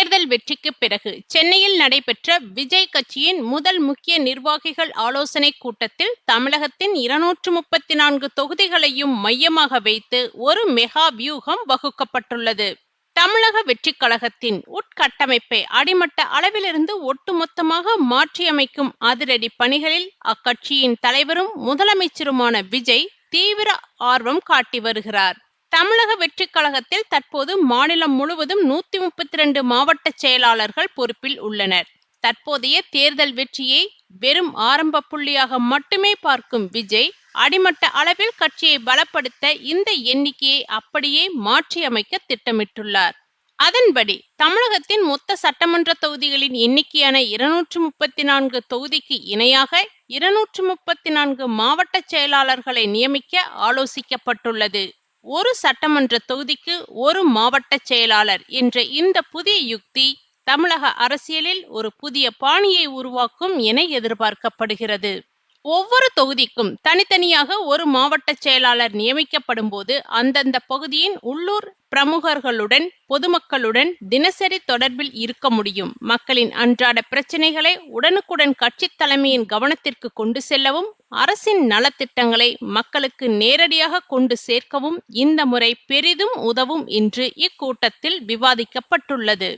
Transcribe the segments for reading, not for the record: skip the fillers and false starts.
தேர்தல் வெற்றிக்கு பிறகு சென்னையில் நடைபெற்ற விஜய் கட்சியின் முதல் முக்கிய நிர்வாகிகள் ஆலோசனை கூட்டத்தில் தமிழகத்தின் 234 தொகுதிகளையும் மையமாக வைத்து ஒரு மெகா வியூகம் வகுக்கப்பட்டுள்ளது. தமிழக வெற்றிக் கழகத்தின் உட்கட்டமைப்பை அடிமட்ட அளவிலிருந்து ஒட்டுமொத்தமாக மாற்றியமைக்கும் அதிரடி பணிகளில் அக்கட்சியின் தலைவரும் முதலமைச்சருமான விஜய் தீவிர ஆர்வம் காட்டி வருகிறார். தமிழக வெற்றிக் கழகத்தில் தற்போது மாநிலம் முழுவதும் 132 மாவட்ட செயலாளர்கள் பொறுப்பில் உள்ளனர். தற்போதைய தேர்தல் வெற்றியை வெறும் ஆரம்ப புள்ளியாக மட்டுமே பார்க்கும் விஜய் அடிமட்ட அளவில் கட்சியை பலப்படுத்த இந்த எண்ணிக்கையை அப்படியே மாற்றியமைக்க திட்டமிட்டுள்ளார். அதன்படி தமிழகத்தின் மொத்த சட்டமன்ற தொகுதிகளின் எண்ணிக்கையான 234 தொகுதிக்கு இணையாக 234 மாவட்ட செயலாளர்களை நியமிக்க ஆலோசிக்கப்பட்டுள்ளது. ஒரு சட்டமன்ற தொகுதிக்கு ஒரு மாவட்ட செயலாளர் என்ற இந்த புதிய யுக்தி தமிழக அரசியலில் ஒரு புதிய பாணியை உருவாக்கும் என எதிர்பார்க்கப்படுகிறது. ஒவ்வொரு தொகுதிக்கும் தனித்தனியாக ஒரு மாவட்ட செயலாளர் நியமிக்கப்படும் போது அந்தந்த பகுதியின் உள்ளூர் பிரமுகர்களுடன் பொதுமக்களுடன் தினசரி தொடர்பில் இருக்க முடியும். மக்களின் அன்றாட பிரச்சனைகளை உடனுக்குடன் கட்சி தலைமையின் கவனத்திற்கு கொண்டு செல்லவும் அரசின் நலத்திட்டங்களை மக்களுக்கு நேரடியாக கொண்டு சேர்க்கவும் இந்த முறை பெரிதும் உதவும் என்று இக்கூட்டத்தில் விவாதிக்கப்பட்டுள்ளது.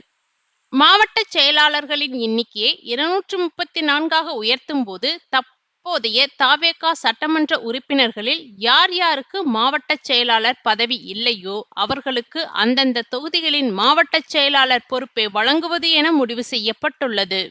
மாவட்ட செயலாளர்களின் எண்ணிக்கையை 234ஆக உயர்த்தும் போது தற்போதைய தவேகா சட்டமன்ற உறுப்பினர்களில் யார் யாருக்கு மாவட்ட செயலாளர் பதவி இல்லையோ அவர்களுக்கு அந்தந்த தொகுதிகளின் மாவட்ட செயலாளர் பொறுப்பை வழங்குவது என முடிவு செய்யப்பட்டுள்ளது.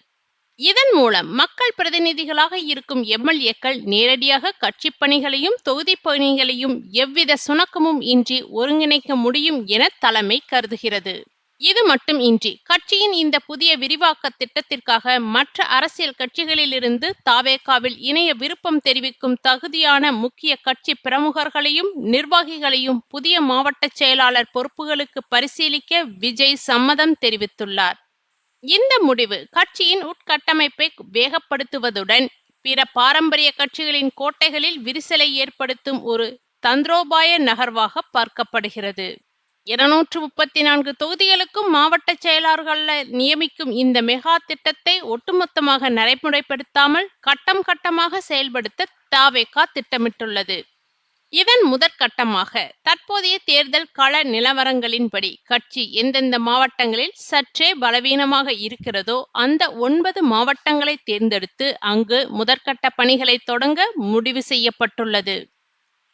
இதன் மூலம் மக்கள் பிரதிநிதிகளாக இருக்கும் எம்எல்ஏக்கள் நேரடியாக கட்சி பணிகளையும் தொகுதி பணிகளையும் எவ்வித சுணக்கமும் இன்றி ஒருங்கிணைக்க முடியும் என தலைமை கருதுகிறது. இது மட்டும் இன்றி கட்சியின் இந்த புதிய விரிவாக்க திட்டத்திற்காக மற்ற அரசியல் கட்சிகளிலிருந்து தவேகாவில் இணைய விருப்பம் தெரிவிக்கும் தகுதியான முக்கிய கட்சி பிரமுகர்களையும் நிர்வாகிகளையும் புதிய மாவட்ட செயலாளர் பொறுப்புகளுக்கு பரிசீலிக்க விஜய் சம்மதம் தெரிவித்துள்ளார். இந்த முடிவு கட்சியின் உட்கட்டமைப்பை வேகப்படுத்துவதுடன் பிற பாரம்பரிய கட்சிகளின் கோட்டைகளில் விரிசலை ஏற்படுத்தும் ஒரு தந்திரோபாய நகர்வாக பார்க்கப்படுகிறது. 234 தொகுதிகளுக்கும் மாவட்ட செயலாளர்களை நியமிக்கும் இந்த மெகா திட்டத்தை ஒட்டுமொத்தமாக நடைமுறைப்படுத்தாமல் கட்டம் கட்டமாக செயல்படுத்த தவேகா திட்டமிட்டுள்ளது. இதன் முதற்கட்டமாக தற்போதைய தேர்தல் கள நிலவரங்களின்படி கட்சி எந்தெந்த மாவட்டங்களில் சற்றே பலவீனமாக இருக்கிறதோ அந்த 9 மாவட்டங்களை தேர்ந்தெடுத்து அங்கு முதற்கட்ட பணிகளை தொடங்க முடிவு செய்யப்பட்டுள்ளது.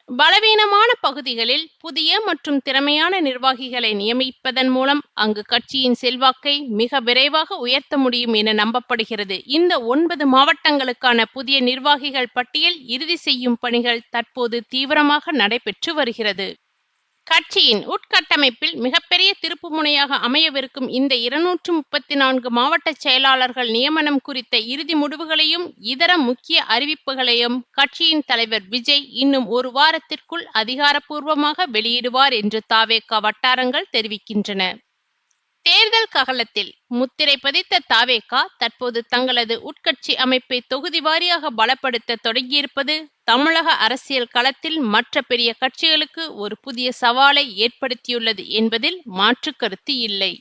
பலவீனமான பகுதிகளில் புதிய மற்றும் திறமையான நிர்வாகிகளை நியமிப்பதன் மூலம் அங்கு கட்சியின் செல்வாக்கை மிக விரைவாக உயர்த்த முடியும் என நம்பப்படுகிறது. இந்த 9 மாவட்டங்களுக்கான புதிய நிர்வாகிகள் பட்டியல் இறுதி செய்யும் பணிகள் தற்போது தீவிரமாக நடைபெற்று வருகிறது. கட்சியின் உட்கட்டமைப்பில் மிகப்பெரிய திருப்பு முனையாக அமையவிருக்கும் இந்த 234 மாவட்ட செயலாளர்கள் நியமனம் குறித்த இறுதி முடிவுகளையும் இதர முக்கிய அறிவிப்புகளையும் கட்சியின் தலைவர் விஜய் இன்னும் ஒரு வாரத்திற்குள் அதிகாரப்பூர்வமாக வெளியிடுவார் என்று தவேகா வட்டாரங்கள் தெரிவிக்கின்றன. தேர்தல் ககலத்தில் முத்திரை பதித்த தவேகா தற்போது தங்களது உட்கட்சி அமைப்பை தொகுதி வாரியாக பலப்படுத்த தொடங்கியிருப்பது தமிழக அரசியல் களத்தில் மற்ற பெரிய கட்சிகளுக்கு ஒரு புதிய சவாலை ஏற்படுத்தியுள்ளது என்பதில் மாற்று கருத்து இல்லை.